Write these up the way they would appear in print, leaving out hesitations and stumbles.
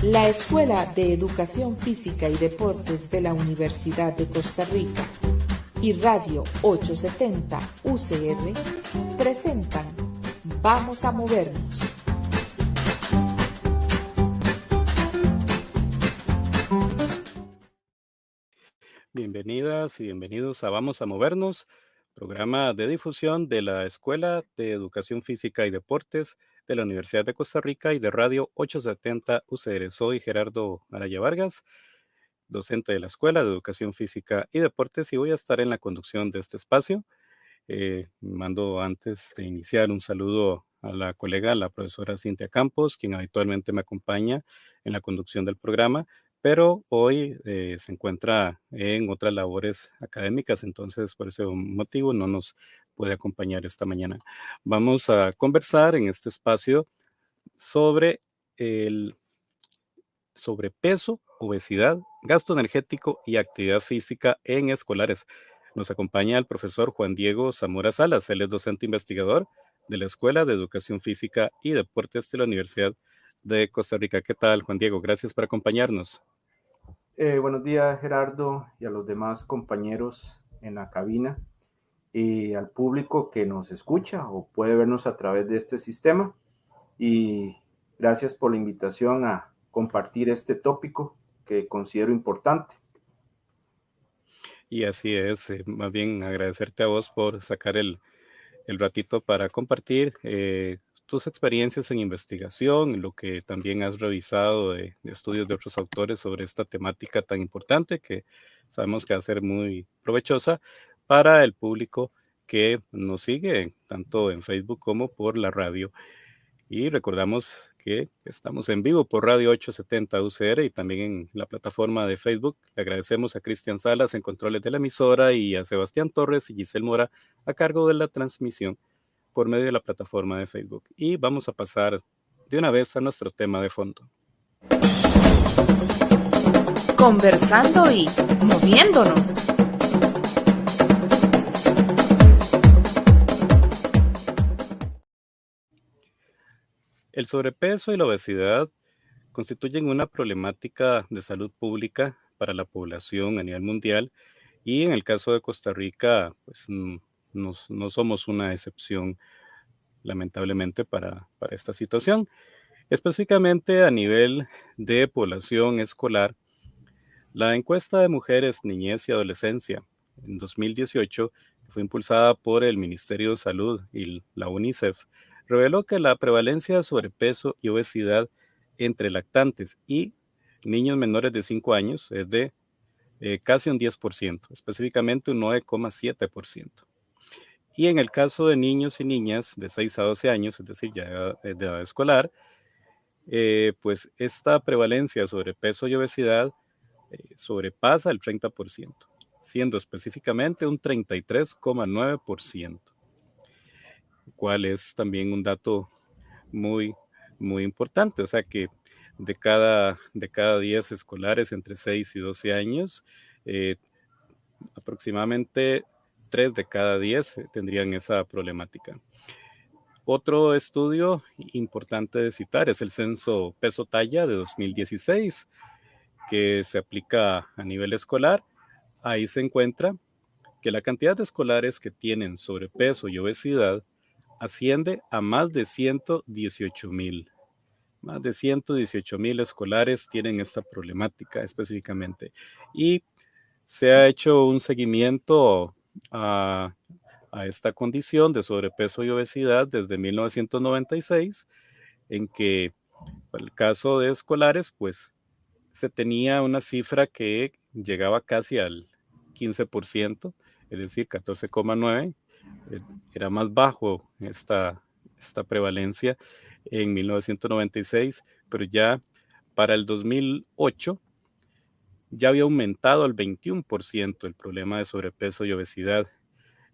La Escuela de Educación Física y Deportes de la Universidad de Costa Rica y Radio 870 UCR presentan Vamos a Movernos. Bienvenidas y bienvenidos a Vamos a Movernos, programa de difusión de la Escuela de Educación Física y Deportes de la Universidad de Costa Rica y de Radio 870 UCR. Soy Gerardo Araya Vargas, docente de la Escuela de Educación Física y Deportes, y voy a estar en la conducción de este espacio. Mando antes de iniciar un saludo a la colega, la profesora Cintia Campos, quien habitualmente me acompaña en la conducción del programa, pero hoy se encuentra en otras labores académicas, entonces por ese motivo no nos puede acompañar esta mañana. Vamos a conversar en este espacio sobre el sobrepeso, obesidad, gasto energético y actividad física en escolares. Nos acompaña el profesor Juan Diego Zamora Salas. Él es docente investigador de la Escuela de Educación Física y Deportes de la Universidad de Costa Rica. ¿Qué tal, Juan Diego? Gracias por acompañarnos. Buenos días, Gerardo, y a los demás compañeros en la cabina y al público que nos escucha o puede vernos a través de este sistema. Y gracias por la invitación a compartir este tópico que considero importante. Y así es, más bien agradecerte a vos por sacar el ratito para compartir tus experiencias en investigación, lo que también has revisado de estudios de otros autores sobre esta temática tan importante que sabemos que va a ser muy provechosa para el público que nos sigue tanto en Facebook como por la radio. Y recordamos que estamos en vivo por Radio 870 UCR y también en la plataforma de Facebook. Le agradecemos a Cristian Salas en controles de la emisora y a Sebastián Torres y Giselle Mora a cargo de la transmisión por medio de la plataforma de Facebook. Y vamos a pasar de una vez a nuestro tema de fondo. Conversando y moviéndonos. El sobrepeso y la obesidad constituyen una problemática de salud pública para la población a nivel mundial y en el caso de Costa Rica, pues no somos una excepción, lamentablemente, para esta situación. Específicamente a nivel de población escolar, la encuesta de mujeres, niñez y adolescencia en 2018, que fue impulsada por el Ministerio de Salud y la UNICEF, reveló que la prevalencia de sobrepeso y obesidad entre lactantes y niños menores de 5 años es de casi un 10%, específicamente un 9,7%. Y en el caso de niños y niñas de 6 a 12 años, es decir, ya de edad escolar, pues esta prevalencia de sobrepeso y obesidad sobrepasa el 30%, siendo específicamente un 33,9%, cual es también un dato muy, muy importante. O sea que de cada 10 escolares entre 6 y 12 años, aproximadamente 3 de cada 10 tendrían esa problemática. Otro estudio importante de citar es el censo peso-talla de 2016, que se aplica a nivel escolar. Ahí se encuentra que la cantidad de escolares que tienen sobrepeso y obesidad asciende a más de 118,000. Más de 118,000 escolares tienen esta problemática específicamente. Y se ha hecho un seguimiento a esta condición de sobrepeso y obesidad desde 1996, en que para el caso de escolares, pues se tenía una cifra que llegaba casi al 15%, es decir, 14,9%. Era más bajo esta prevalencia en 1996, pero ya para el 2008 ya había aumentado al 21% el problema de sobrepeso y obesidad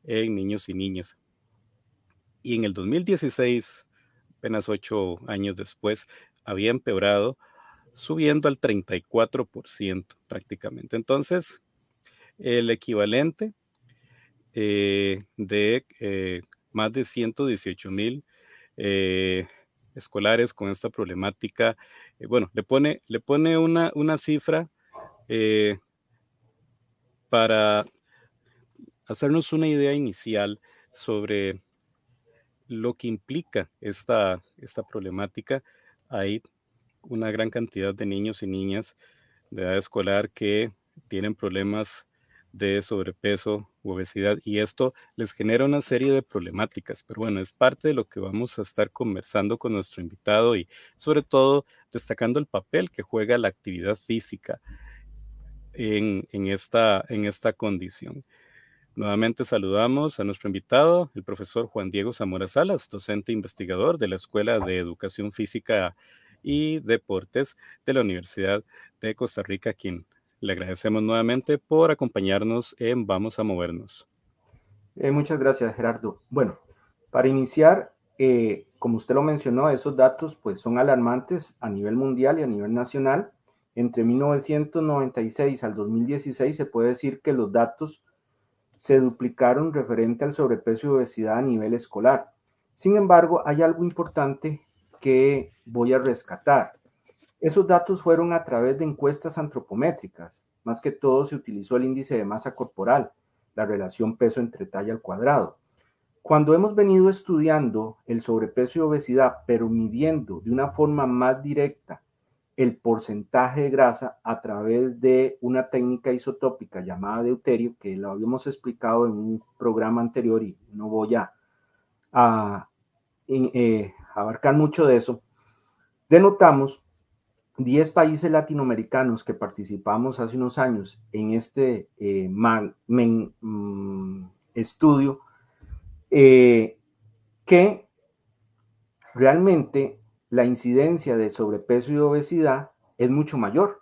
en niños y niñas. Y en el 2016, apenas 8 años después, había empeorado, subiendo al 34% prácticamente. Entonces, el equivalente de más de 118,000 escolares con esta problemática. Bueno, le pone una cifra para hacernos una idea inicial sobre lo que implica esta problemática. Hay una gran cantidad de niños y niñas de edad escolar que tienen problemas de sobrepeso u obesidad, y esto les genera una serie de problemáticas. Pero bueno, es parte de lo que vamos a estar conversando con nuestro invitado, y sobre todo destacando el papel que juega la actividad física en esta condición. Nuevamente saludamos a nuestro invitado, el profesor Juan Diego Zamora Salas, docente e investigador de la Escuela de Educación Física y Deportes de la Universidad de Costa Rica, a quien le agradecemos nuevamente por acompañarnos en Vamos a Movernos. Muchas gracias, Gerardo. Bueno, para iniciar, como usted lo mencionó, esos datos pues son alarmantes a nivel mundial y a nivel nacional. Entre 1996 al 2016 se puede decir que los datos se duplicaron referente al sobrepeso y obesidad a nivel escolar. Sin embargo, hay algo importante que voy a rescatar. Esos datos fueron a través de encuestas antropométricas. Más que todo se utilizó el índice de masa corporal, la relación peso entre talla al cuadrado. Cuando hemos venido estudiando el sobrepeso y obesidad, pero midiendo de una forma más directa el porcentaje de grasa a través de una técnica isotópica llamada deuterio, que lo habíamos explicado en un programa anterior y no voy a abarcar mucho de eso, denotamos 10 países latinoamericanos que participamos hace unos años en este estudio, que realmente la incidencia de sobrepeso y obesidad es mucho mayor.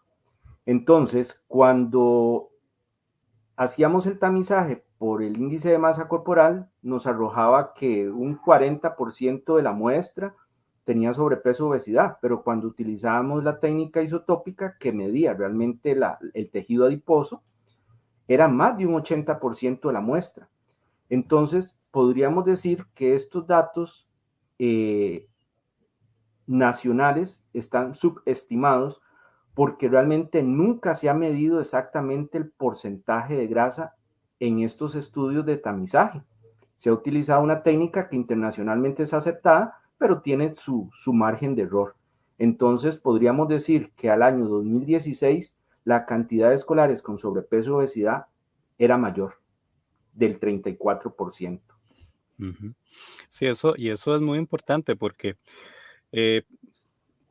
Entonces, cuando hacíamos el tamizaje por el índice de masa corporal, nos arrojaba que un 40% de la muestra tenía sobrepeso o obesidad, pero cuando utilizábamos la técnica isotópica que medía realmente el tejido adiposo, era más de un 80% de la muestra. Entonces, podríamos decir que estos datos nacionales están subestimados porque realmente nunca se ha medido exactamente el porcentaje de grasa en estos estudios de tamizaje. Se ha utilizado una técnica que internacionalmente es aceptada, pero tiene su margen de error. Entonces, podríamos decir que al año 2016 la cantidad de escolares con sobrepeso y obesidad era mayor, del 34%. Sí, eso es muy importante porque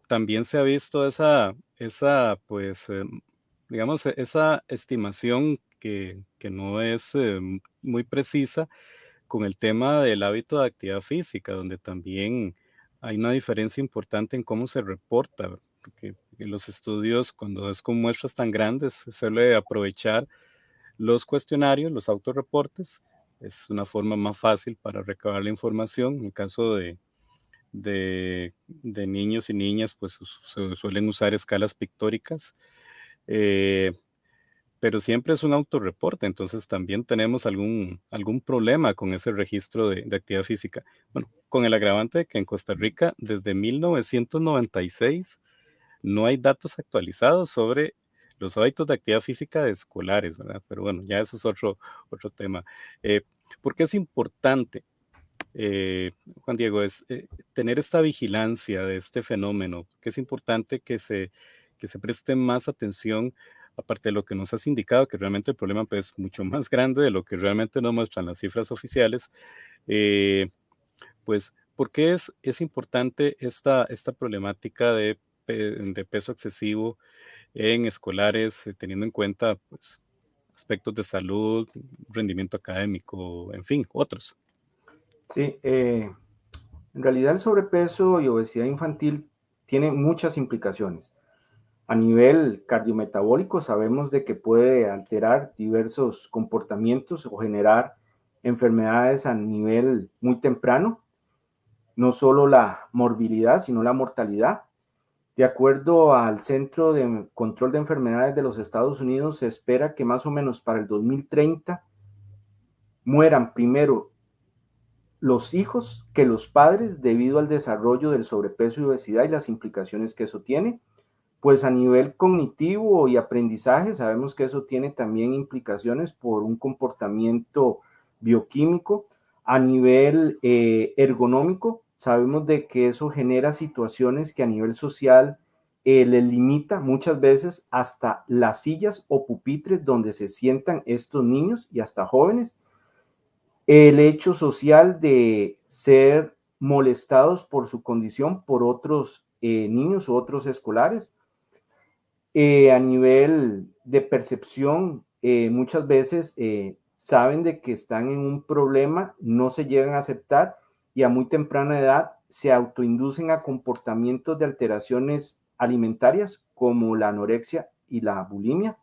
también se ha visto pues, digamos, esa estimación que no es muy precisa con el tema del hábito de actividad física, donde también hay una diferencia importante en cómo se reporta, porque en los estudios, cuando es con muestras tan grandes, se suele aprovechar los cuestionarios, los autorreportes. Es una forma más fácil para recabar la información. En el caso de niños y niñas, pues se suelen usar escalas pictóricas, pero siempre es un autorreporte, entonces también tenemos algún problema con ese registro de actividad física. Bueno, con el agravante de que en Costa Rica, desde 1996, no hay datos actualizados sobre los hábitos de actividad física de escolares, ¿verdad? Pero bueno, ya eso es otro tema. ¿Por qué es importante, Juan Diego, tener esta vigilancia de este fenómeno? Que es importante que se preste más atención, aparte de lo que nos has indicado, que realmente el problema pues, es mucho más grande de lo que realmente nos muestran las cifras oficiales. Pues, ¿por qué es importante esta problemática de peso excesivo en escolares, teniendo en cuenta pues, aspectos de salud, rendimiento académico, en fin, otros? Sí, en realidad el sobrepeso y obesidad infantil tiene muchas implicaciones. A nivel cardiometabólico sabemos de que puede alterar diversos comportamientos o generar enfermedades a nivel muy temprano, no solo la morbilidad, sino la mortalidad. De acuerdo al Centro de Control de Enfermedades de los Estados Unidos, se espera que más o menos para el 2030 mueran primero los hijos que los padres debido al desarrollo del sobrepeso y obesidad y las implicaciones que eso tiene. Pues a nivel cognitivo y aprendizaje sabemos que eso tiene también implicaciones por un comportamiento bioquímico. A nivel ergonómico sabemos de que eso genera situaciones que a nivel social les limita muchas veces hasta las sillas o pupitres donde se sientan estos niños y hasta jóvenes. El hecho social de ser molestados por su condición por otros niños u otros escolares. A nivel de percepción, muchas veces saben de que están en un problema, no se llegan a aceptar y a muy temprana edad se autoinducen a comportamientos de alteraciones alimentarias como la anorexia y la bulimia.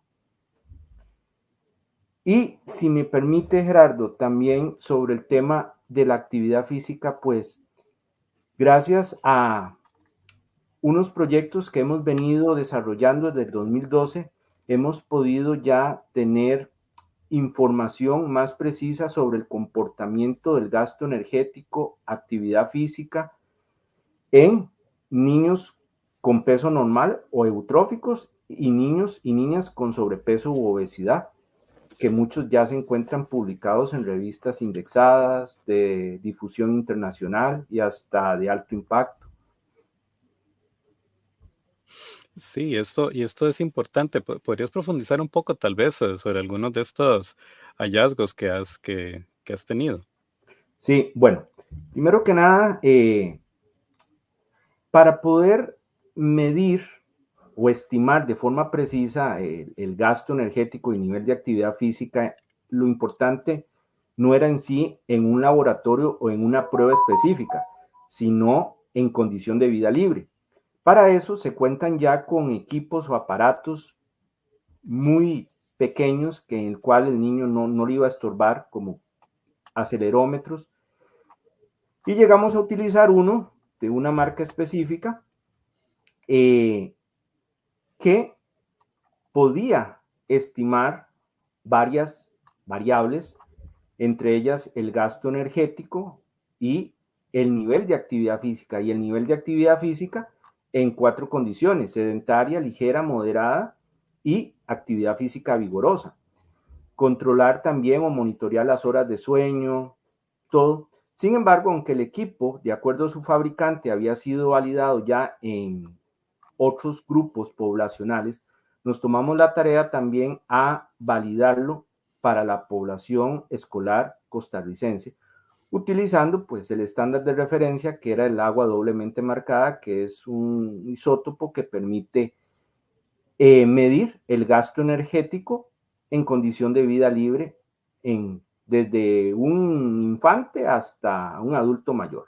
Y si me permite, Gerardo, también sobre el tema de la actividad física, pues gracias a unos proyectos que hemos venido desarrollando desde el 2012, hemos podido ya tener información más precisa sobre el comportamiento del gasto energético, actividad física en niños con peso normal o eutróficos y niños y niñas con sobrepeso u obesidad, que muchos ya se encuentran publicados en revistas indexadas de difusión internacional y hasta de alto impacto. Sí, y esto es importante. ¿Podrías profundizar un poco tal vez sobre algunos de estos hallazgos que has tenido? Sí, bueno, primero que nada, para poder medir o estimar de forma precisa el gasto energético y nivel de actividad física, lo importante no era en sí en un laboratorio o en una prueba específica, sino en condición de vida libre. Para eso se cuentan ya con equipos o aparatos muy pequeños que en el cual el niño no le iba a estorbar, como acelerómetros, y llegamos a utilizar uno de una marca específica que podía estimar varias variables, entre ellas el gasto energético y el nivel de actividad física. Y el nivel de actividad física en 4 condiciones: sedentaria, ligera, moderada y actividad física vigorosa. Controlar también o monitorear las horas de sueño, todo. Sin embargo, aunque el equipo, de acuerdo a su fabricante, había sido validado ya en otros grupos poblacionales, nos tomamos la tarea también a validarlo para la población escolar costarricense, utilizando pues el estándar de referencia que era el agua doblemente marcada, que es un isótopo que permite medir el gasto energético en condición de vida libre desde un infante hasta un adulto mayor.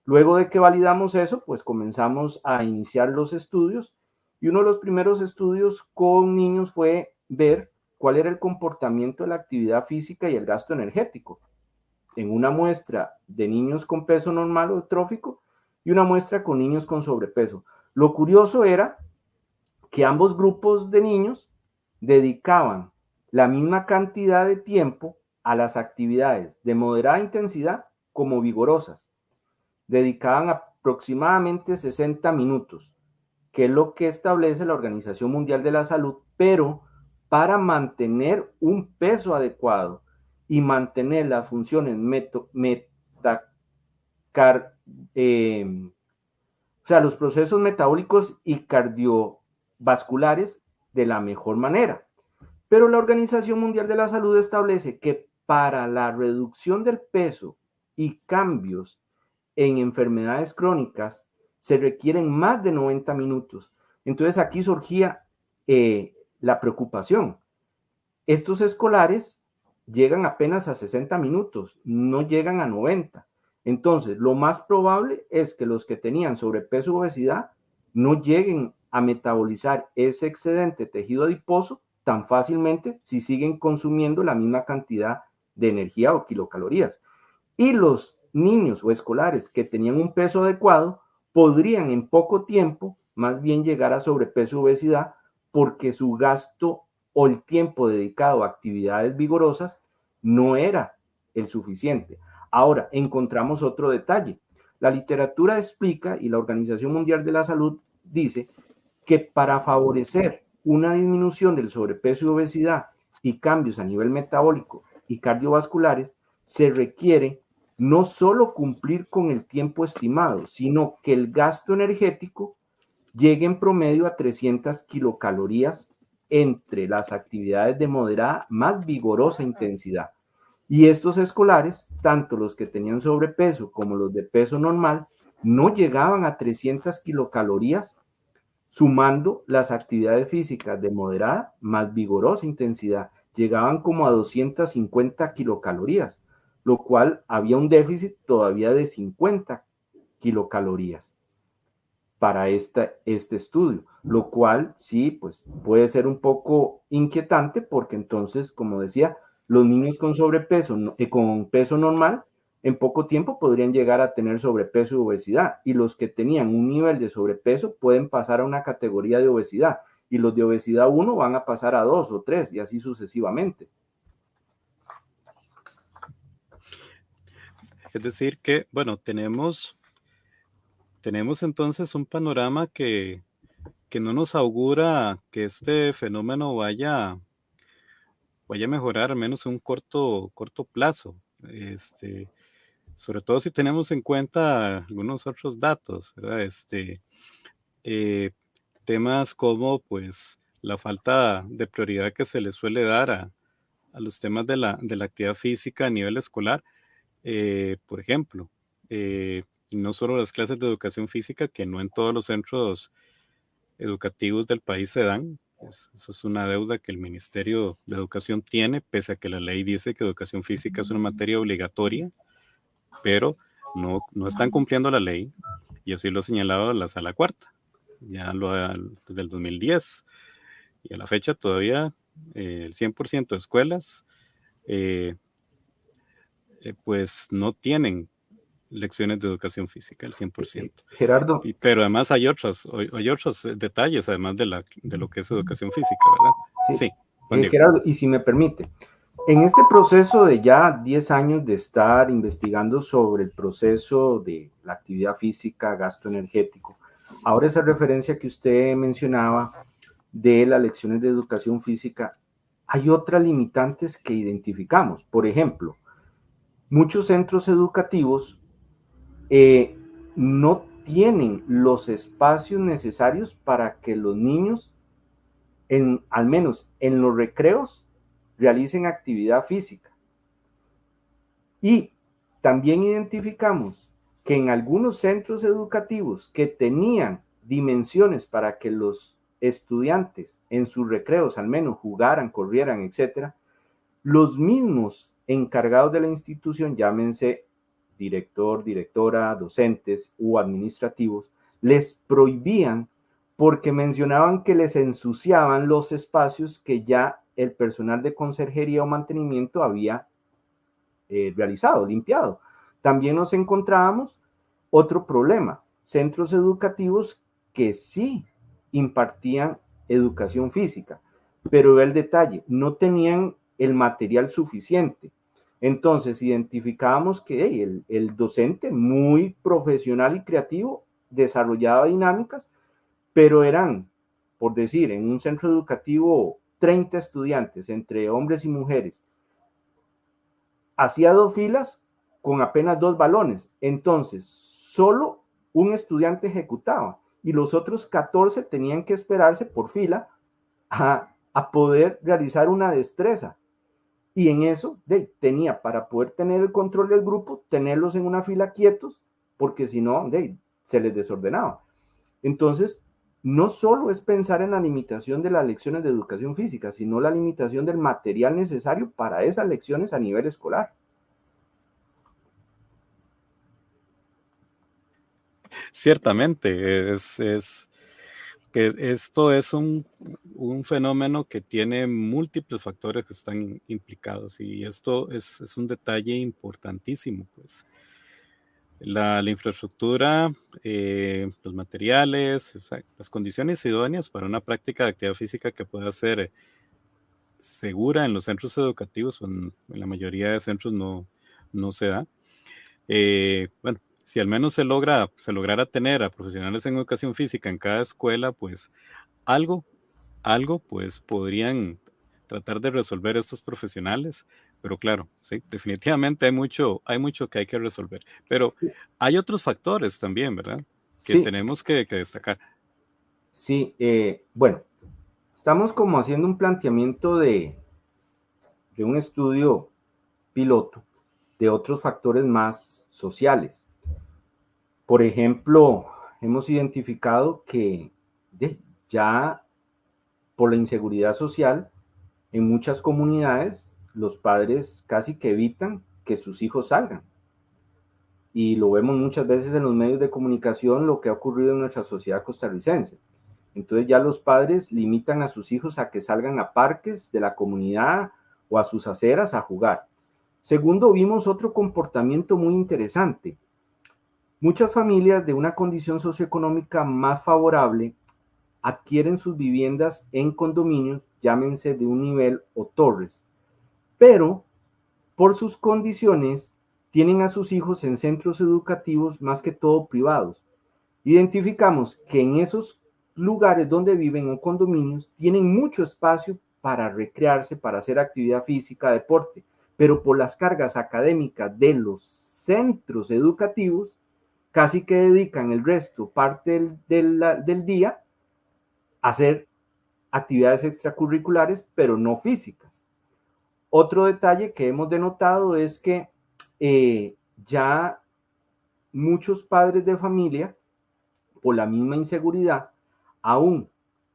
Luego de que validamos eso, pues comenzamos a iniciar los estudios y uno de los primeros estudios con niños fue ver cuál era el comportamiento de la actividad física y el gasto energético en una muestra de niños con peso normal o trófico y una muestra con niños con sobrepeso. Lo curioso era que ambos grupos de niños dedicaban la misma cantidad de tiempo a las actividades de moderada intensidad como vigorosas. Dedicaban aproximadamente 60 minutos, que es lo que establece la Organización Mundial de la Salud, pero para mantener un peso adecuado y mantener las funciones los procesos metabólicos y cardiovasculares de la mejor manera. Pero la Organización Mundial de la Salud establece que para la reducción del peso y cambios en enfermedades crónicas se requieren más de 90 minutos. Entonces aquí surgía la preocupación. Estos escolares llegan apenas a 60 minutos, no llegan a 90. Entonces, lo más probable es que los que tenían sobrepeso u obesidad no lleguen a metabolizar ese excedente tejido adiposo tan fácilmente si siguen consumiendo la misma cantidad de energía o kilocalorías. Y los niños o escolares que tenían un peso adecuado podrían en poco tiempo más bien llegar a sobrepeso u obesidad porque su gasto o el tiempo dedicado a actividades vigorosas no era el suficiente. Ahora, encontramos otro detalle. La literatura explica, y la Organización Mundial de la Salud dice, que para favorecer una disminución del sobrepeso y obesidad y cambios a nivel metabólico y cardiovasculares, se requiere no solo cumplir con el tiempo estimado, sino que el gasto energético llegue en promedio a 300 kilocalorías entre las actividades de moderada más vigorosa intensidad. Y estos escolares, tanto los que tenían sobrepeso como los de peso normal, no llegaban a 300 kilocalorías sumando las actividades físicas de moderada más vigorosa intensidad. Llegaban como a 250 kilocalorías, lo cual había un déficit todavía de 50 kilocalorías para este estudio, lo cual sí, pues puede ser un poco inquietante porque entonces, como decía, los niños con sobrepeso, con peso normal, en poco tiempo podrían llegar a tener sobrepeso y obesidad, y los que tenían un nivel de sobrepeso pueden pasar a una categoría de obesidad, y los de obesidad 1 van a pasar a 2 o 3 y así sucesivamente. Es decir que, bueno, tenemos entonces un panorama que no nos augura que este fenómeno vaya a mejorar al menos en un corto plazo. Sobre todo si tenemos en cuenta algunos otros datos, ¿verdad? Temas como pues la falta de prioridad que se le suele dar a los temas de la actividad física a nivel escolar. Por ejemplo, no solo las clases de educación física, que no en todos los centros educativos del país se dan. Eso es una deuda que el Ministerio de Educación tiene, pese a que la ley dice que educación física es una materia obligatoria, pero no están cumpliendo la ley, y así lo ha señalado la Sala Cuarta, ya desde el 2010, y a la fecha todavía el 100% de escuelas pues no tienen lecciones de educación física, el 100%. Gerardo. Pero además hay otros detalles, además de lo que es educación física, ¿verdad? Sí. Gerardo, y si me permite, en este proceso de ya 10 años de estar investigando sobre el proceso de la actividad física, gasto energético, ahora esa referencia que usted mencionaba de las lecciones de educación física, hay otras limitantes que identificamos. Por ejemplo, muchos centros educativos no tienen los espacios necesarios para que los niños, al menos en los recreos, realicen actividad física. Y también identificamos que en algunos centros educativos que tenían dimensiones para que los estudiantes en sus recreos al menos jugaran, corrieran, etcétera, los mismos encargados de la institución, llámense director, directora, docentes u administrativos, les prohibían porque mencionaban que les ensuciaban los espacios que ya el personal de conserjería o mantenimiento había realizado, limpiado. También nos encontrábamos otro problema, centros educativos que sí impartían educación física, pero el detalle, no tenían el material suficiente. Entonces identificábamos que el docente muy profesional y creativo desarrollaba dinámicas, pero eran, por decir, en un centro educativo 30 estudiantes entre hombres y mujeres, hacía 2 filas con apenas 2 balones. Entonces, solo un estudiante ejecutaba y los otros 14 tenían que esperarse por fila a poder realizar una destreza. Y en eso tenía, para poder tener el control del grupo, tenerlos en una fila quietos, porque si no, se les desordenaba. Entonces, no solo es pensar en la limitación de las lecciones de educación física, sino la limitación del material necesario para esas lecciones a nivel escolar. Ciertamente, que esto es un fenómeno que tiene múltiples factores que están implicados, y esto es un detalle importantísimo, pues. La infraestructura, los materiales, o sea, las condiciones idóneas para una práctica de actividad física que pueda ser segura en los centros educativos, o en la mayoría de centros no se da. Bueno, si al menos se lograra tener a profesionales en educación física en cada escuela, pues algo, algo, pues podrían tratar de resolver estos profesionales. Pero claro, sí, definitivamente hay mucho que hay que resolver. Pero hay otros factores también, ¿verdad? Que Sí, tenemos que destacar. sí, bueno, estamos como haciendo un planteamiento de un estudio piloto de otros factores más sociales. Por ejemplo, hemos identificado que ya por la inseguridad social, en muchas comunidades los padres casi que evitan que sus hijos salgan. Y lo vemos muchas veces en los medios de comunicación, lo que ha ocurrido en nuestra sociedad costarricense. Entonces ya los padres limitan a sus hijos a que salgan a parques de la comunidad o a sus aceras a jugar. Segundo, vimos otro comportamiento muy interesante. Muchas familias de una condición socioeconómica más favorable adquieren sus viviendas en condominios, llámense de un nivel o torres, pero por sus condiciones tienen a sus hijos en centros educativos más que todo privados. Identificamos que en esos lugares donde viven o condominios tienen mucho espacio para recrearse, para hacer actividad física, deporte, pero por las cargas académicas de los centros educativos, casi que dedican el resto, parte del día, a hacer actividades extracurriculares, pero no físicas. Otro detalle que hemos denotado es que ya muchos padres de familia, por la misma inseguridad, aun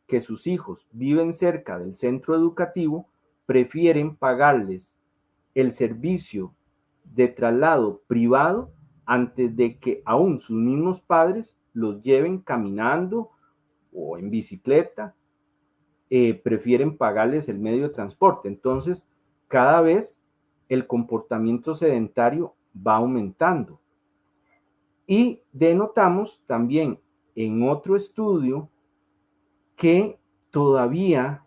que sus hijos viven cerca del centro educativo, prefieren pagarles el servicio de traslado privado antes de que aún sus mismos padres los lleven caminando o en bicicleta, prefieren pagarles el medio de transporte. Entonces, cada vez el comportamiento sedentario va aumentando. Y denotamos también en otro estudio que todavía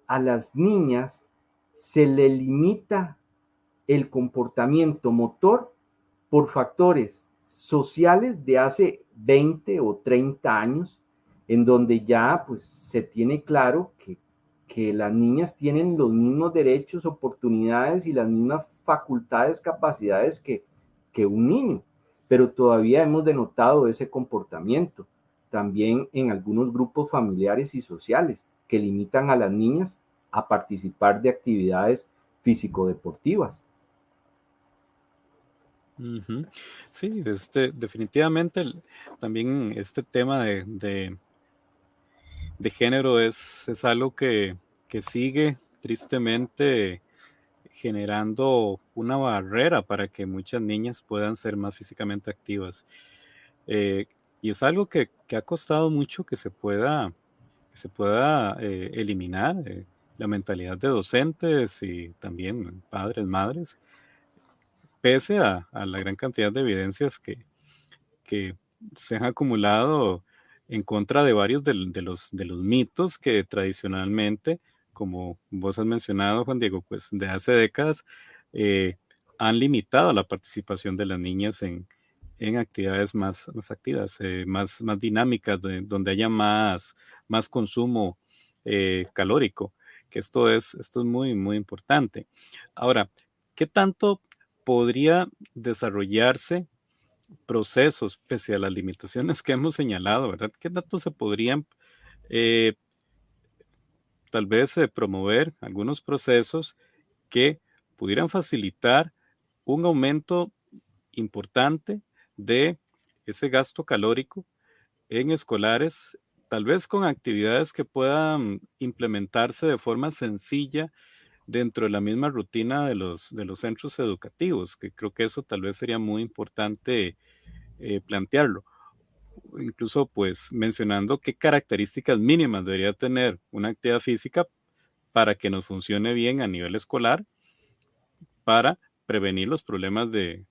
a las niñas se le limita el comportamiento motor por factores sociales de hace 20 o 30 años, en donde ya pues se tiene claro que las niñas tienen los mismos derechos, oportunidades y las mismas facultades, capacidades que un niño, pero todavía hemos denotado ese comportamiento también en algunos grupos familiares y sociales que limitan a las niñas a participar de actividades físico-deportivas. Ujú. Sí, definitivamente también este tema de género es algo que sigue tristemente generando una barrera para que muchas niñas puedan ser más físicamente activas. Eh, y es algo que ha costado mucho que se pueda eliminar. La mentalidad de docentes y también padres, madres, pese a la gran cantidad de evidencias que se han acumulado en contra de varios de los mitos que tradicionalmente, como vos has mencionado, Juan Diego, pues de hace décadas, eh, han limitado la participación de las niñas en actividades más activas, más dinámicas, donde haya más consumo calórico, que esto es muy importante. Ahora, ¿qué tanto podría desarrollarse procesos, pese a las limitaciones que hemos señalado, ¿verdad? ¿Qué datos se podrían eh, tal vez promover algunos procesos que pudieran facilitar un aumento importante de ese gasto calórico en escolares, tal vez con actividades que puedan implementarse de forma sencilla dentro de la misma rutina de los centros educativos, que creo que eso tal vez sería muy importante plantearlo, incluso pues mencionando qué características mínimas debería tener una actividad física para que nos funcione bien a nivel escolar, para prevenir los problemas de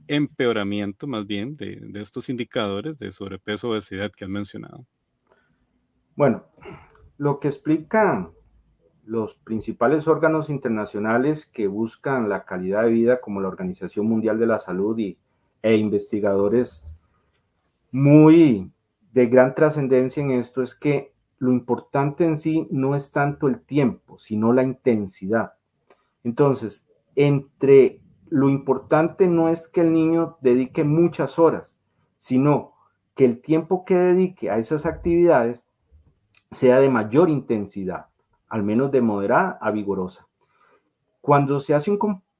empeoramiento más bien de estos indicadores de sobrepeso, obesidad que han mencionado. Bueno, lo que explican los principales órganos internacionales que buscan la calidad de vida, como la Organización Mundial de la Salud e investigadores muy de gran trascendencia en esto, es que lo importante en sí no es tanto el tiempo, sino la intensidad. Entonces, lo importante no es que el niño dedique muchas horas, sino que el tiempo que dedique a esas actividades sea de mayor intensidad, al menos de moderada a vigorosa. Cuando se hace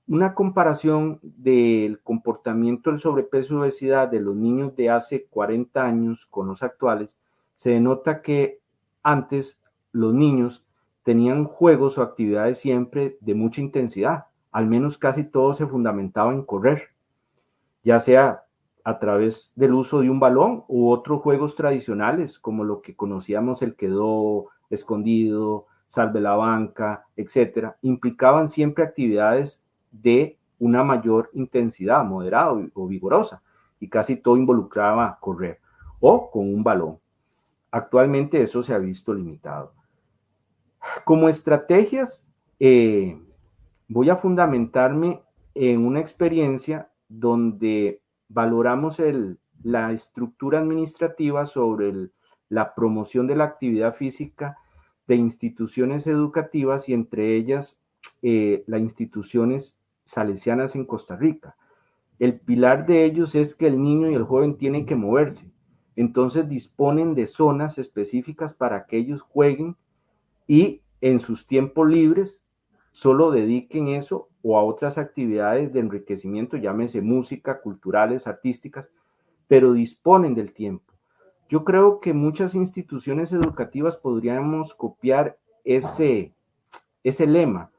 una comparación del comportamiento del sobrepeso y obesidad de los niños de hace 40 años con los actuales, se denota que antes los niños tenían juegos o actividades siempre de mucha intensidad, al menos casi todo se fundamentaba en correr, ya sea a través del uso de un balón u otros juegos tradicionales, como lo que conocíamos el quedó, escondido, salve la banca, etcétera, implicaban siempre actividades de una mayor intensidad, moderada o vigorosa, y casi todo involucraba correr o con un balón. Actualmente eso se ha visto limitado. Como estrategias, voy a fundamentarme en una experiencia donde valoramos la estructura administrativa sobre la promoción de la actividad física de instituciones educativas y entre ellas las instituciones salesianas en Costa Rica. El pilar de ellos es que el niño y el joven tienen que moverse. Entonces disponen de zonas específicas para que ellos jueguen y en sus tiempos libres solo dediquen eso o a otras actividades de enriquecimiento, llámese música, culturales, artísticas, pero disponen del tiempo. Yo creo que muchas instituciones educativas podríamos copiar ese lema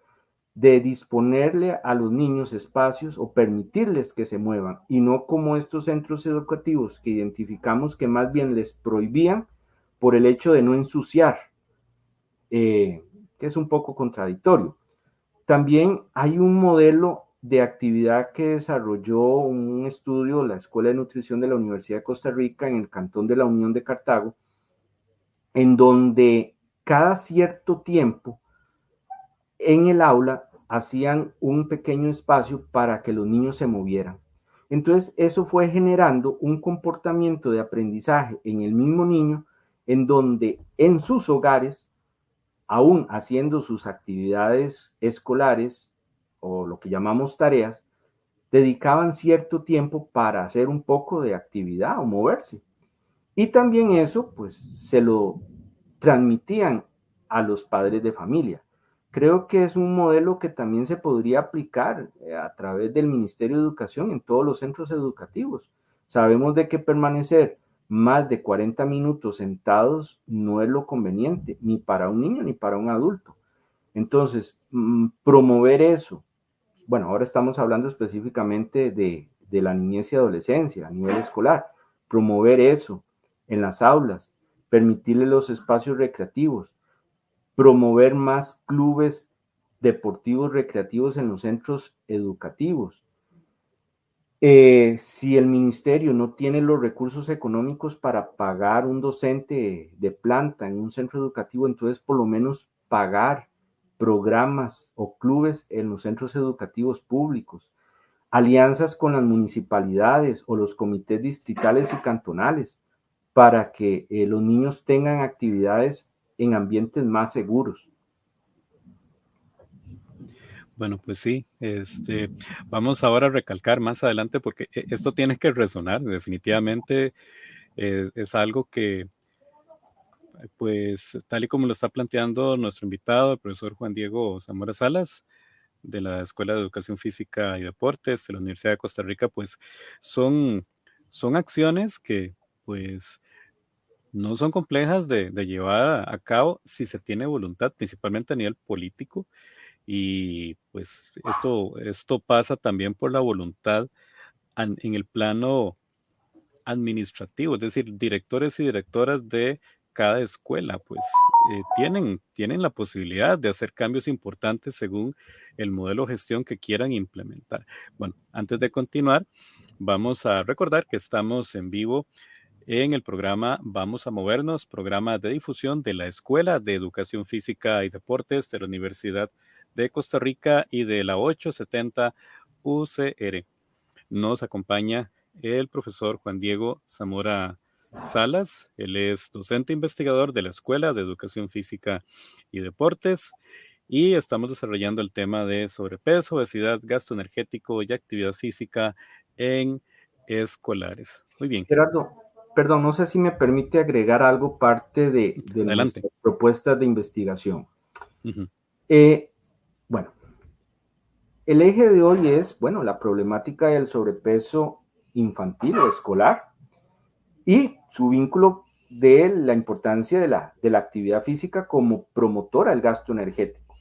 de disponerle a los niños espacios o permitirles que se muevan, y no como estos centros educativos que identificamos que más bien les prohibían por el hecho de no ensuciar, que es un poco contradictorio. También hay un modelo de actividad que desarrolló un estudio, la Escuela de Nutrición de la Universidad de Costa Rica en el Cantón de la Unión de Cartago, en donde cada cierto tiempo en el aula hacían un pequeño espacio para que los niños se movieran. Entonces, eso fue generando un comportamiento de aprendizaje en el mismo niño, en donde en sus hogares, aún haciendo sus actividades escolares o lo que llamamos tareas, dedicaban cierto tiempo para hacer un poco de actividad o moverse. Y también eso, pues, se lo transmitían a los padres de familia. Creo que es un modelo que también se podría aplicar a través del Ministerio de Educación en todos los centros educativos. Sabemos de que permanecer más de 40 minutos sentados no es lo conveniente, ni para un niño ni para un adulto. Entonces, promover eso, bueno, ahora estamos hablando específicamente de la niñez y adolescencia a nivel escolar, promover eso en las aulas, permitirle los espacios recreativos, promover más clubes deportivos recreativos en los centros educativos. Si el ministerio no tiene los recursos económicos para pagar un docente de planta en un centro educativo, entonces por lo menos pagar programas o clubes en los centros educativos públicos, alianzas con las municipalidades o los comités distritales y cantonales para que los niños tengan actividades en ambientes más seguros. Bueno, pues sí, vamos ahora a recalcar más adelante porque esto tiene que resonar, definitivamente es algo que, pues, tal y como lo está planteando nuestro invitado, el profesor Juan Diego Zamora Salas, de la Escuela de Educación Física y Deportes de la Universidad de Costa Rica, pues son acciones que, pues, no son complejas de llevar a cabo si se tiene voluntad, principalmente a nivel político. Y pues esto pasa también por la voluntad en el plano administrativo, es decir, directores y directoras de cada escuela, pues tienen la posibilidad de hacer cambios importantes según el modelo de gestión que quieran implementar. Bueno, antes de continuar, vamos a recordar que estamos en vivo en el programa Vamos a Movernos, programa de difusión de la Escuela de Educación Física y Deportes de la Universidad de Costa Rica y de la 870 UCR. Nos acompaña el profesor Juan Diego Zamora Salas. Él es docente investigador de la Escuela de Educación Física y Deportes y estamos desarrollando el tema de sobrepeso, obesidad, gasto energético y actividad física en escolares. Muy bien. Gerardo, perdón, no sé si me permite agregar algo parte de Adelante. nuestras propuestas de investigación. Uh-huh. Bueno, el eje de hoy es, bueno, la problemática del sobrepeso infantil o escolar y su vínculo de la importancia de la actividad física como promotora del gasto energético.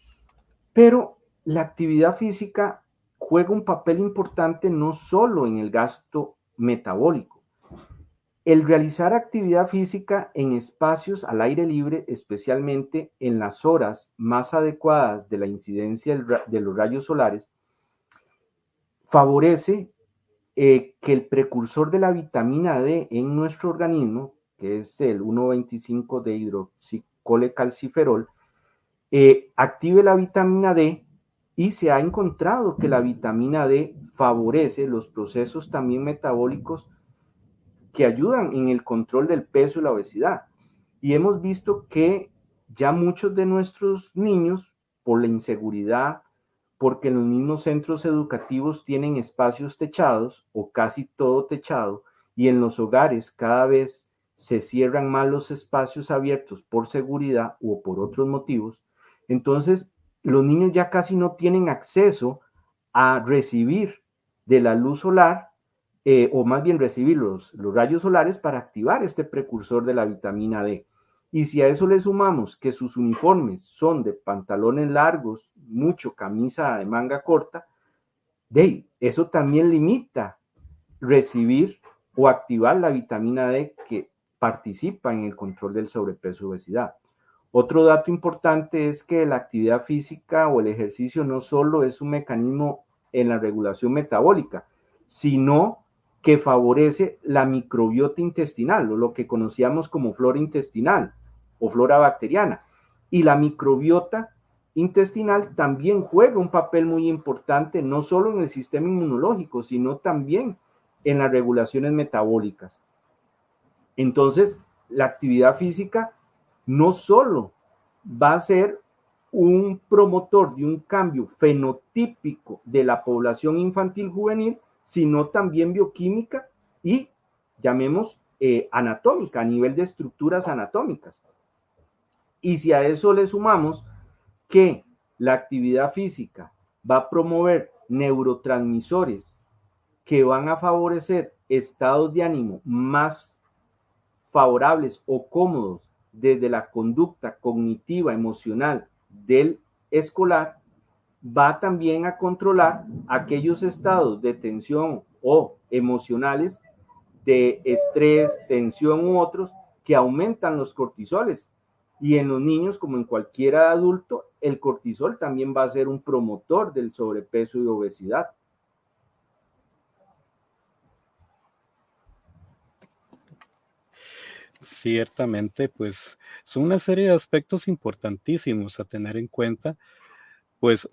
Pero la actividad física juega un papel importante no solo en el gasto metabólico. El realizar actividad física en espacios al aire libre, especialmente en las horas más adecuadas de la incidencia de los rayos solares, favorece que el precursor de la vitamina D en nuestro organismo, que es el 1,25 de hidroxicolecalciferol, active la vitamina D y se ha encontrado que la vitamina D favorece los procesos también metabólicos que ayudan en el control del peso y la obesidad. Y hemos visto que ya muchos de nuestros niños, por la inseguridad, porque los mismos centros educativos tienen espacios techados o casi todo techado, y en los hogares cada vez se cierran más los espacios abiertos por seguridad o por otros motivos, entonces los niños ya casi no tienen acceso a recibir de la luz solar o más bien recibir los rayos solares para activar este precursor de la vitamina D. Y si a eso le sumamos que sus uniformes son de pantalones largos, mucho camisa de manga corta, eso también limita recibir o activar la vitamina D que participa en el control del sobrepeso y obesidad. Otro dato importante es que la actividad física o el ejercicio no solo es un mecanismo en la regulación metabólica, sino que favorece la microbiota intestinal, o lo que conocíamos como flora intestinal o flora bacteriana. Y la microbiota intestinal también juega un papel muy importante, no solo en el sistema inmunológico, sino también en las regulaciones metabólicas. Entonces, la actividad física no solo va a ser un promotor de un cambio fenotípico de la población infantil juvenil, sino también bioquímica y, llamemos, anatómica, a nivel de estructuras anatómicas. Y si a eso le sumamos que la actividad física va a promover neurotransmisores que van a favorecer estados de ánimo más favorables o cómodos desde la conducta cognitiva, emocional del escolar, va también a controlar aquellos estados de tensión o emocionales de estrés, tensión u otros que aumentan los cortisoles. Y en los niños, como en cualquier adulto, el cortisol también va a ser un promotor del sobrepeso y obesidad. Ciertamente, pues son una serie de aspectos importantísimos a tener en cuenta. Pues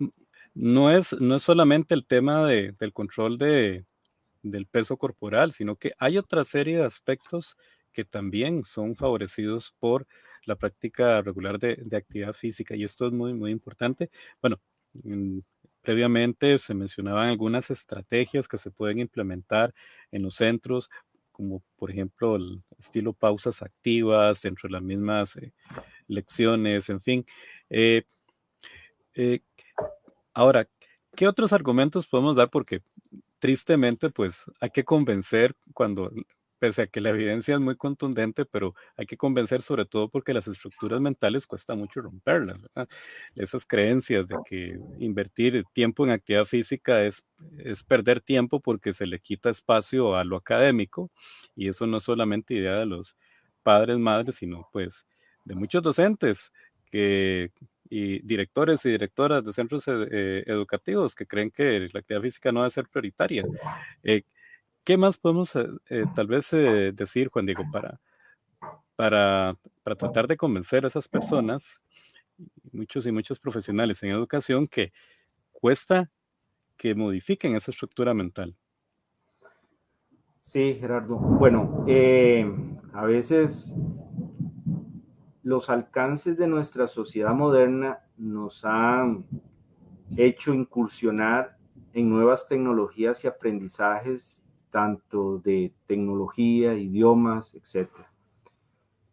no es solamente el tema del control del peso corporal, sino que hay otra serie de aspectos que también son favorecidos por la práctica regular de actividad física, y esto es muy, muy importante. Bueno, previamente se mencionaban algunas estrategias que se pueden implementar en los centros, como por ejemplo el estilo pausas activas dentro de las mismas lecciones, en fin. Ahora, ¿qué otros argumentos podemos dar? Porque tristemente, pues hay que convencer pese a que la evidencia es muy contundente, pero hay que convencer sobre todo porque las estructuras mentales cuesta mucho romperlas, ¿verdad? Esas creencias de que invertir tiempo en actividad física es perder tiempo porque se le quita espacio a lo académico, y eso no es solamente idea de los padres, madres, sino pues de muchos docentes y directores y directoras de centros educativos que creen que la actividad física no debe ser prioritaria. ¿Qué más podemos tal vez decir, Juan Diego, para tratar de convencer a esas personas, muchos y muchos profesionales en educación, que cuesta que modifiquen esa estructura mental? Sí, Gerardo. Bueno, a veces los alcances de nuestra sociedad moderna nos han hecho incursionar en nuevas tecnologías y aprendizajes, tanto de tecnología, idiomas, etcétera.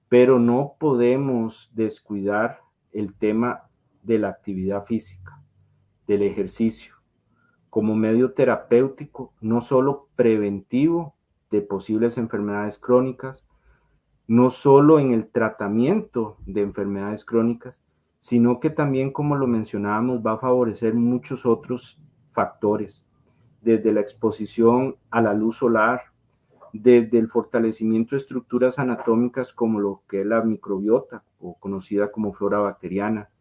Pero no podemos descuidar el tema de la actividad física, del ejercicio, como medio terapéutico, no solo preventivo de posibles enfermedades crónicas, no solo en el tratamiento de enfermedades crónicas, sino que también, como lo mencionábamos, va a favorecer muchos otros factores, desde la exposición a la luz solar, desde el fortalecimiento de estructuras anatómicas como lo que es la microbiota, o conocida como flora bacteriana,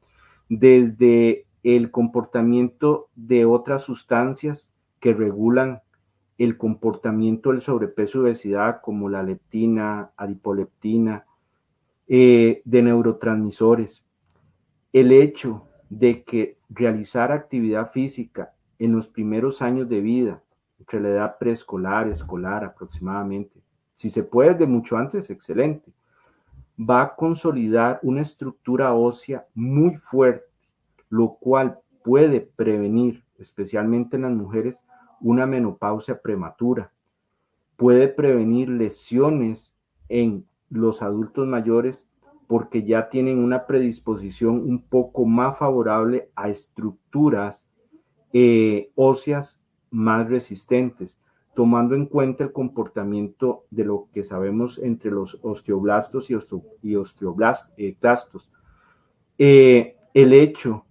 desde el comportamiento de otras sustancias que regulan el comportamiento del sobrepeso y obesidad, como la leptina, adipoleptina, de neurotransmisores. El hecho de que realizar actividad física en los primeros años de vida, entre la edad preescolar, escolar aproximadamente, si se puede de mucho antes, excelente, va a consolidar una estructura ósea muy fuerte, lo cual puede prevenir, especialmente en las mujeres, una menopausia prematura. Puede prevenir lesiones en los adultos mayores porque ya tienen una predisposición un poco más favorable a estructuras óseas más resistentes, tomando en cuenta el comportamiento de lo que sabemos entre los osteoblastos y osteoclastos. El hecho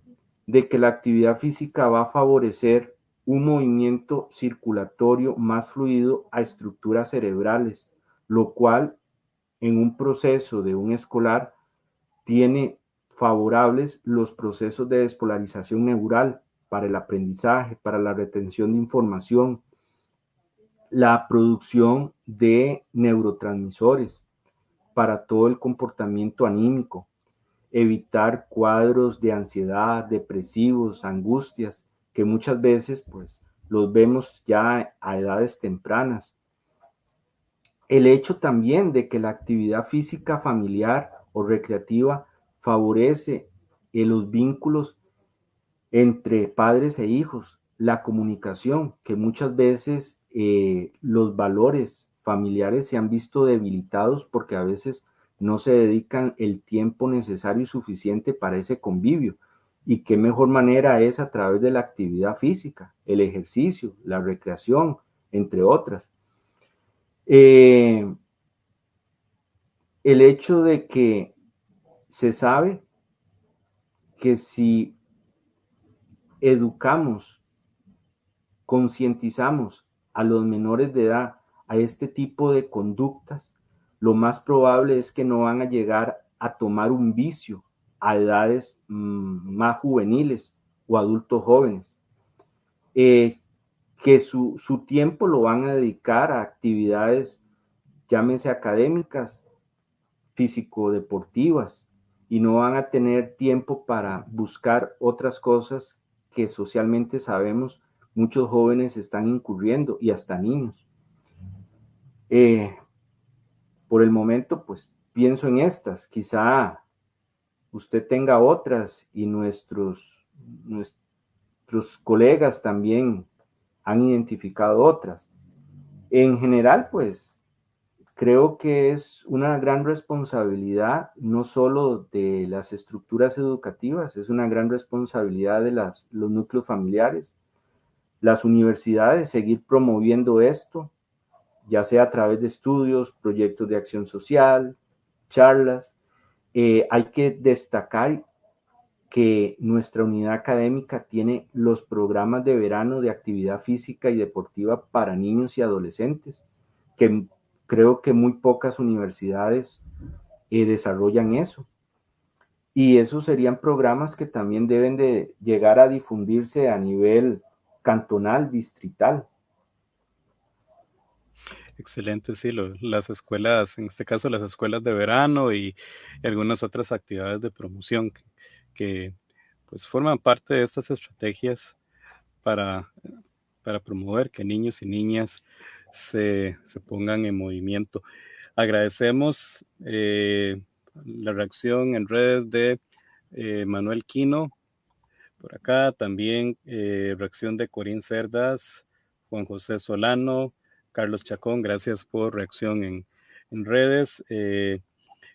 de que la actividad física va a favorecer un movimiento circulatorio más fluido a estructuras cerebrales, lo cual en un proceso de un escolar tiene favorables los procesos de despolarización neural para el aprendizaje, para la retención de información, la producción de neurotransmisores para todo el comportamiento anímico, evitar cuadros de ansiedad, depresivos, angustias, que muchas veces pues los vemos ya a edades tempranas. El hecho también de que la actividad física familiar o recreativa favorece los vínculos entre padres e hijos, la comunicación, que muchas veces los valores familiares se han visto debilitados porque a veces no se dedican el tiempo necesario y suficiente para ese convivio. Y qué mejor manera es a través de la actividad física, el ejercicio, la recreación, entre otras. El hecho de que se sabe que si educamos, concientizamos a los menores de edad a este tipo de conductas, lo más probable es que no van a llegar a tomar un vicio a edades más juveniles o adultos jóvenes, que su tiempo lo van a dedicar a actividades, llámese académicas, físico-deportivas, y no van a tener tiempo para buscar otras cosas que socialmente sabemos muchos jóvenes están incurriendo, y hasta niños. Por el momento, pues pienso en estas. Quizá usted tenga otras y nuestros colegas también han identificado otras. En general, pues creo que es una gran responsabilidad, no solo de las estructuras educativas, es una gran responsabilidad de los núcleos familiares, las universidades, seguir promoviendo esto, ya sea a través de estudios, proyectos de acción social, charlas. Hay que destacar que nuestra unidad académica tiene los programas de verano de actividad física y deportiva para niños y adolescentes, que creo que muy pocas universidades desarrollan eso. Y esos serían programas que también deben de llegar a difundirse a nivel cantonal, distrital. Excelente, sí, las escuelas, en este caso las escuelas de verano y algunas otras actividades de promoción que, pues forman parte de estas estrategias para, para promover que niños y niñas se pongan en movimiento. Agradecemos la reacción en redes de Manuel Quino, por acá también reacción de Corín Cerdas, Juan José Solano, Carlos Chacón, gracias por reacción en redes.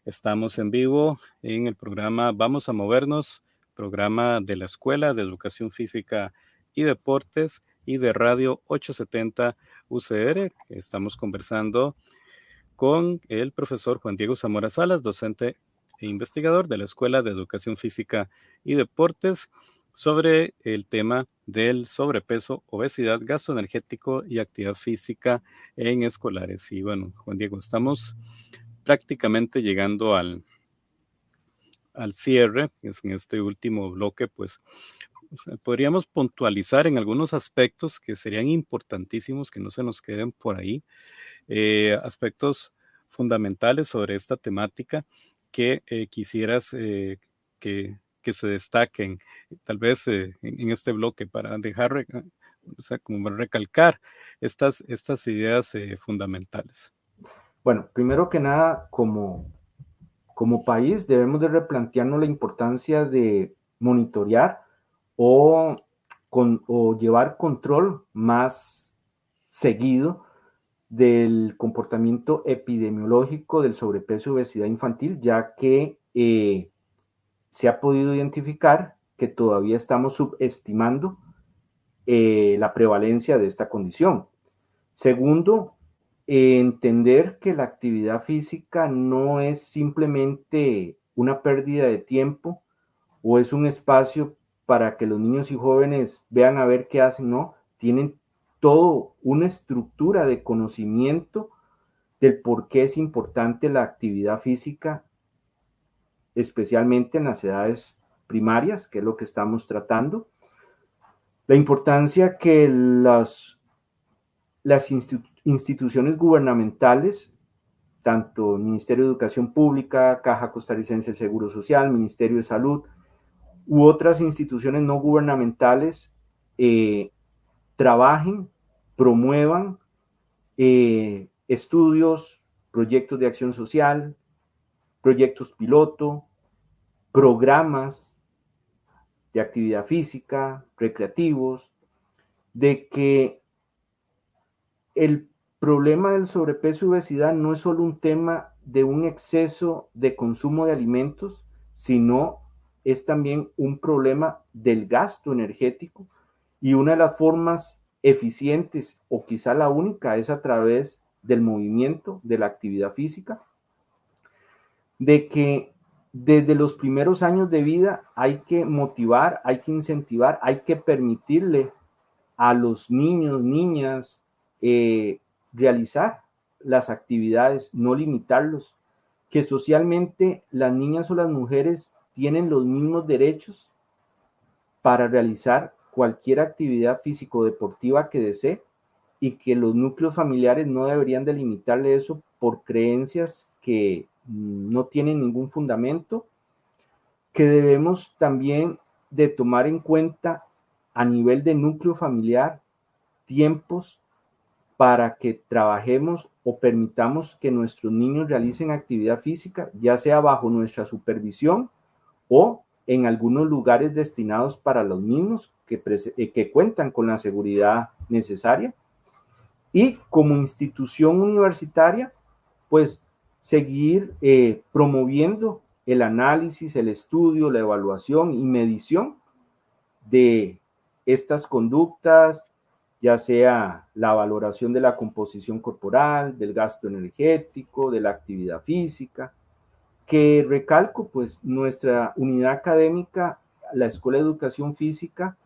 Estamos en vivo en el programa Vamos a Movernos, programa de la Escuela de Educación Física y Deportes y de Radio 870 UCR. Estamos conversando con el profesor Juan Diego Zamora Salas, docente e investigador de la Escuela de Educación Física y Deportes, sobre el tema del sobrepeso, obesidad, gasto energético y actividad física en escolares. Y bueno, Juan Diego, estamos prácticamente llegando al cierre, es en este último bloque, pues podríamos puntualizar en algunos aspectos que serían importantísimos que no se nos queden por ahí, aspectos fundamentales sobre esta temática que quisieras que se destaquen, tal vez en este bloque, para dejar, o sea, como recalcar estas ideas fundamentales. Bueno, primero que nada, como país debemos de replantearnos la importancia de monitorear o llevar control más seguido del comportamiento epidemiológico del sobrepeso y obesidad infantil, ya que se ha podido identificar que todavía estamos subestimando la prevalencia de esta condición. Segundo, entender que la actividad física no es simplemente una pérdida de tiempo o es un espacio para que los niños y jóvenes vean a ver qué hacen, no, tienen todo una estructura de conocimiento del por qué es importante la actividad física, especialmente en las edades primarias, que es lo que estamos tratando. La importancia que las instituciones gubernamentales, tanto el Ministerio de Educación Pública, Caja Costarricense del Seguro Social, Ministerio de Salud, u otras instituciones no gubernamentales, trabajen, promuevan estudios, proyectos de acción social, proyectos piloto, programas de actividad física, recreativos, de que el problema del sobrepeso y obesidad no es solo un tema de un exceso de consumo de alimentos, sino es también un problema del gasto energético, y una de las formas eficientes, o quizá la única, es a través del movimiento, de la actividad física, de que desde los primeros años de vida hay que motivar, hay que incentivar, hay que permitirle a los niños, niñas, realizar las actividades, no limitarlos, que socialmente las niñas o las mujeres tienen los mismos derechos para realizar cualquier actividad físico-deportiva que desee, y que los núcleos familiares no deberían de limitarle eso por creencias que no tienen ningún fundamento, que debemos también de tomar en cuenta a nivel de núcleo familiar tiempos para que trabajemos o permitamos que nuestros niños realicen actividad física, ya sea bajo nuestra supervisión o en algunos lugares destinados para los mismos que cuentan con la seguridad necesaria. Y como institución universitaria, pues seguir promoviendo el análisis, el estudio, la evaluación y medición de estas conductas, ya sea la valoración de la composición corporal, del gasto energético, de la actividad física, que recalco, pues nuestra unidad académica, la Escuela de Educación Física,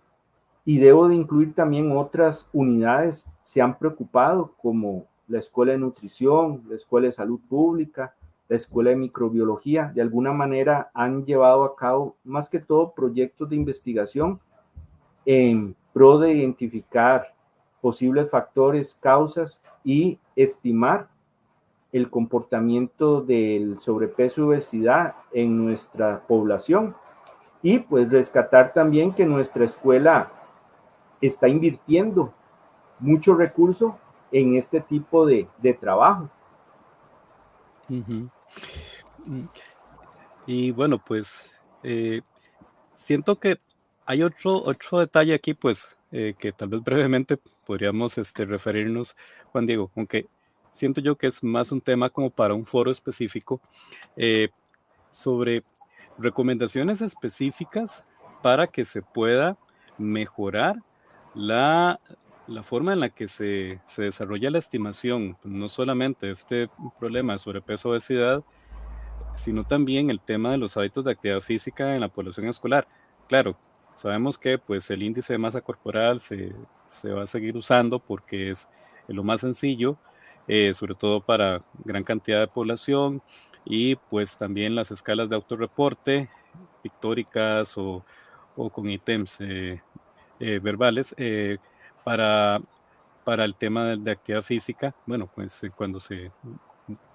y debo de incluir también otras unidades, se han preocupado, como la Escuela de Nutrición, la Escuela de Salud Pública, la Escuela de Microbiología. De alguna manera han llevado a cabo más que todo proyectos de investigación en pro de identificar posibles factores, causas y estimar el comportamiento del sobrepeso y obesidad en nuestra población. Y pues rescatar también que nuestra escuela está invirtiendo mucho recurso en este tipo de trabajo. Uh-huh. Y bueno, pues siento que hay otro detalle aquí, pues, que tal vez brevemente podríamos referirnos, Juan Diego, aunque siento yo que es más un tema como para un foro específico, sobre recomendaciones específicas para que se pueda mejorar la forma en la que se desarrolla la estimación, no solamente este problema de sobrepeso o obesidad, sino también el tema de los hábitos de actividad física en la población escolar. Claro, sabemos que pues el índice de masa corporal se va a seguir usando porque es lo más sencillo, sobre todo para gran cantidad de población, y pues también las escalas de autorreporte pictóricas o con ítems verbales para, el tema de actividad física. Bueno, pues cuando se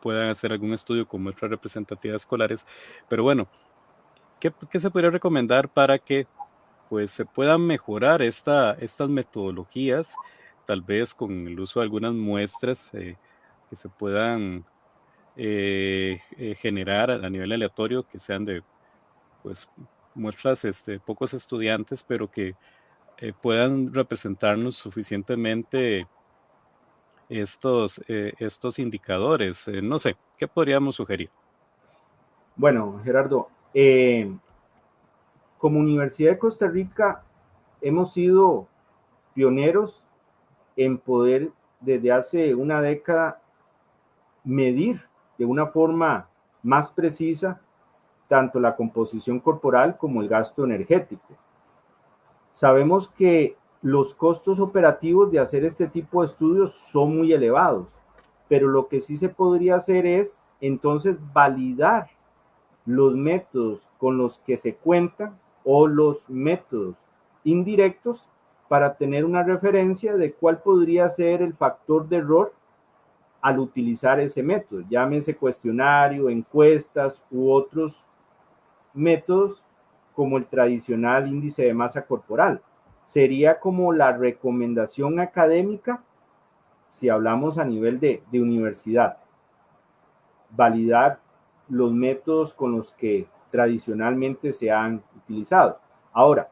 puedan hacer algún estudio con muestras representativas escolares. Pero bueno, ¿qué se podría recomendar para que pues se puedan mejorar estas metodologías, tal vez con el uso de algunas muestras que se puedan generar a nivel aleatorio, que sean de pues muestras pocos estudiantes, pero que puedan representarnos suficientemente estos indicadores? No sé, ¿qué podríamos sugerir? Bueno, Gerardo, como Universidad de Costa Rica hemos sido pioneros en poder desde hace una década medir de una forma más precisa tanto la composición corporal como el gasto energético. Sabemos que los costos operativos de hacer este tipo de estudios son muy elevados, pero lo que sí se podría hacer es entonces validar los métodos con los que se cuentan o los métodos indirectos para tener una referencia de cuál podría ser el factor de error al utilizar ese método, llámese cuestionario, encuestas u otros métodos como el tradicional índice de masa corporal. Sería como la recomendación académica si hablamos a nivel de universidad. Validar los métodos con los que tradicionalmente se han utilizado. Ahora,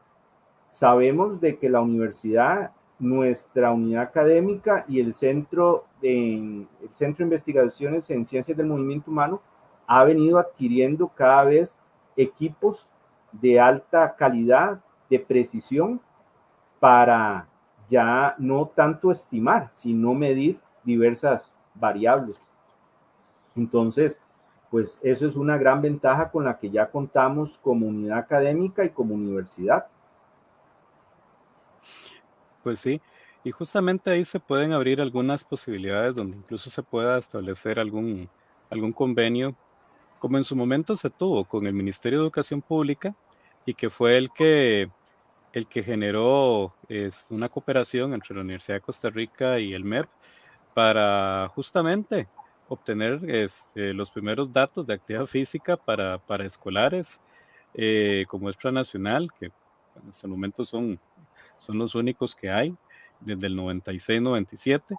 sabemos de que la universidad, nuestra unidad académica y el Centro de Investigaciones en Ciencias del Movimiento Humano ha venido adquiriendo cada vez equipos de alta calidad, de precisión, para ya no tanto estimar, sino medir diversas variables. Entonces, pues eso es una gran ventaja con la que ya contamos como unidad académica y como universidad. Pues sí, y justamente ahí se pueden abrir algunas posibilidades donde incluso se pueda establecer algún convenio, como en su momento se tuvo con el Ministerio de Educación Pública, y que fue el que generó una cooperación entre la Universidad de Costa Rica y el MEP para justamente obtener los primeros datos de actividad física para escolares con muestra nacional, que hasta el momento son los únicos que hay desde el 96, 97,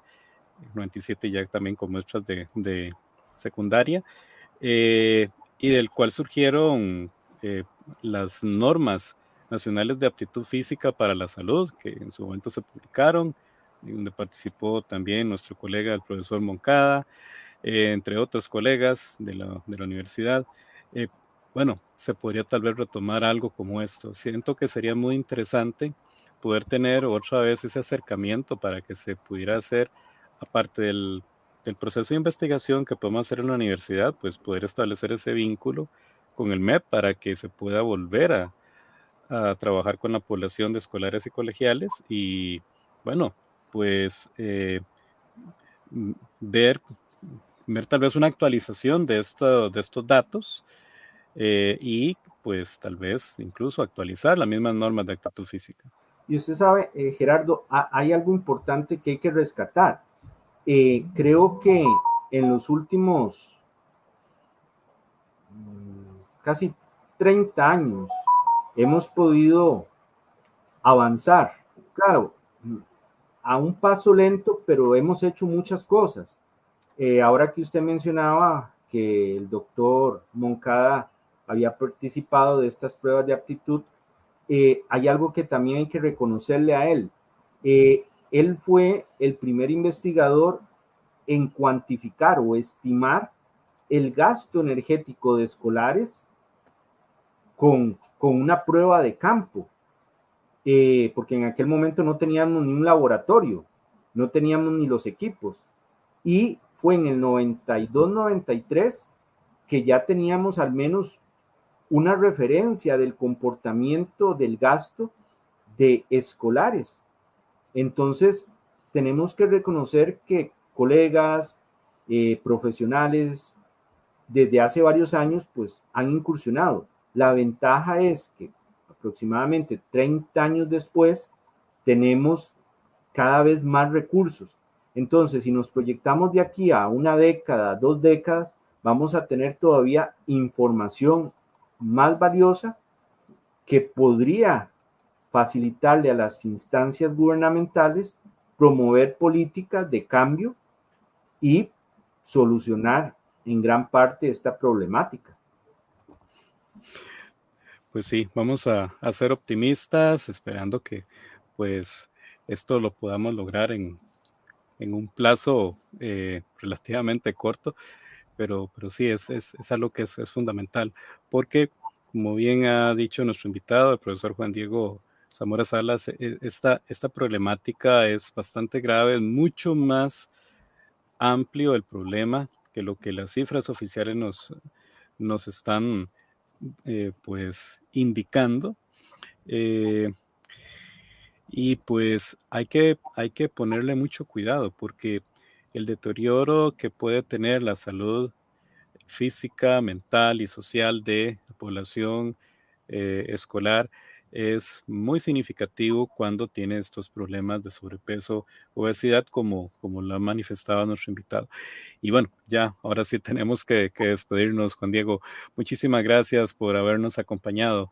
97 ya también con muestras de secundaria, y del cual surgieron las normas nacionales de aptitud física para la salud, que en su momento se publicaron, donde participó también nuestro colega, el profesor Moncada, entre otros colegas de la universidad. Bueno, se podría tal vez retomar algo como esto. Siento que sería muy interesante poder tener otra vez ese acercamiento para que se pudiera hacer, aparte del proceso de investigación que podemos hacer en la universidad, pues poder establecer ese vínculo con el MEP para que se pueda volver a trabajar con la población de escolares y colegiales y, bueno, pues ver tal vez una actualización de estos datos y pues tal vez incluso actualizar las mismas normas de actitud física. Y usted sabe, Gerardo, hay algo importante que hay que rescatar. Creo que en los últimos casi 30 años hemos podido avanzar. Claro, a un paso lento, pero hemos hecho muchas cosas. Ahora que usted mencionaba que el doctor Moncada había participado de estas pruebas de aptitud, hay algo que también hay que reconocerle a él. Él fue el primer investigador en cuantificar o estimar el gasto energético de escolares con una prueba de campo, porque en aquel momento no teníamos ni un laboratorio, no teníamos ni los equipos. Y fue en el 92-93 que ya teníamos al menos una referencia del comportamiento del gasto de escolares. Entonces, tenemos que reconocer que colegas, profesionales, desde hace varios años, pues han incursionado. La ventaja es que aproximadamente 30 años después tenemos cada vez más recursos. Entonces, si nos proyectamos de aquí a una década, 2 décadas, vamos a tener todavía información más valiosa que podría facilitarle a las instancias gubernamentales promover políticas de cambio y solucionar en gran parte esta problemática. Pues sí, vamos a ser optimistas, esperando que pues esto lo podamos lograr en un plazo relativamente corto, pero sí es algo que es fundamental, porque como bien ha dicho nuestro invitado, el profesor Juan Diego Zamora Salas, esta problemática es bastante grave, es mucho más amplio el problema que lo que las cifras oficiales nos están pues indicando. Y pues hay que ponerle mucho cuidado porque el deterioro que puede tener la salud física, mental y social de la población escolar es muy significativo cuando tiene estos problemas de sobrepeso, obesidad, como lo ha manifestado nuestro invitado. Y bueno, ya, ahora sí tenemos que despedirnos, Juan Diego. Muchísimas gracias por habernos acompañado.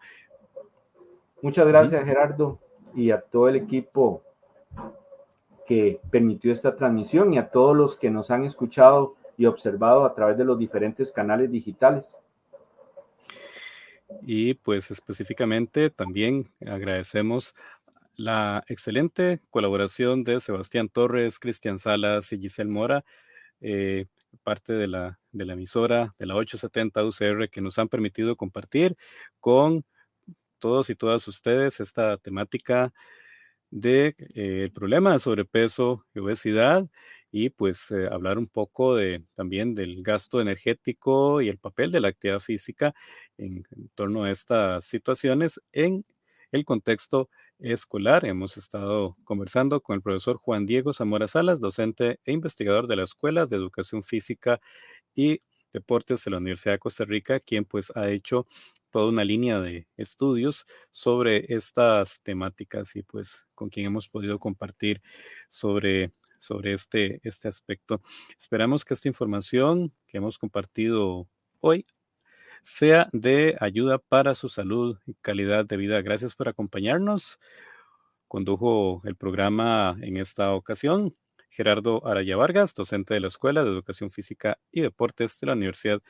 Muchas gracias, Gerardo, y a todo el equipo que permitió esta transmisión y a todos los que nos han escuchado y observado a través de los diferentes canales digitales. Y pues específicamente también agradecemos la excelente colaboración de Sebastián Torres, Cristian Salas y Giselle Mora, parte de la emisora de la 870 UCR, que nos han permitido compartir con todos y todas ustedes esta temática de el problema de sobrepeso y obesidad, y pues hablar un poco también del gasto energético y el papel de la actividad física en torno a estas situaciones en el contexto escolar. Hemos estado conversando con el profesor Juan Diego Zamora Salas, docente e investigador de la Escuela de Educación Física y Deportes de la Universidad de Costa Rica, quien pues ha hecho toda una línea de estudios sobre estas temáticas y pues con quien hemos podido compartir sobre este aspecto. Esperamos que esta información que hemos compartido hoy sea de ayuda para su salud y calidad de vida. Gracias por acompañarnos. Condujo el programa en esta ocasión Gerardo Araya Vargas, docente de la Escuela de Educación Física y Deportes de la Universidad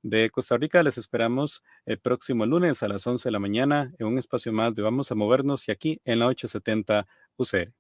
de Costa Rica. Les esperamos el próximo lunes a las 11 de la mañana en un espacio más de Vamos a Movernos y aquí en la 870 UCR.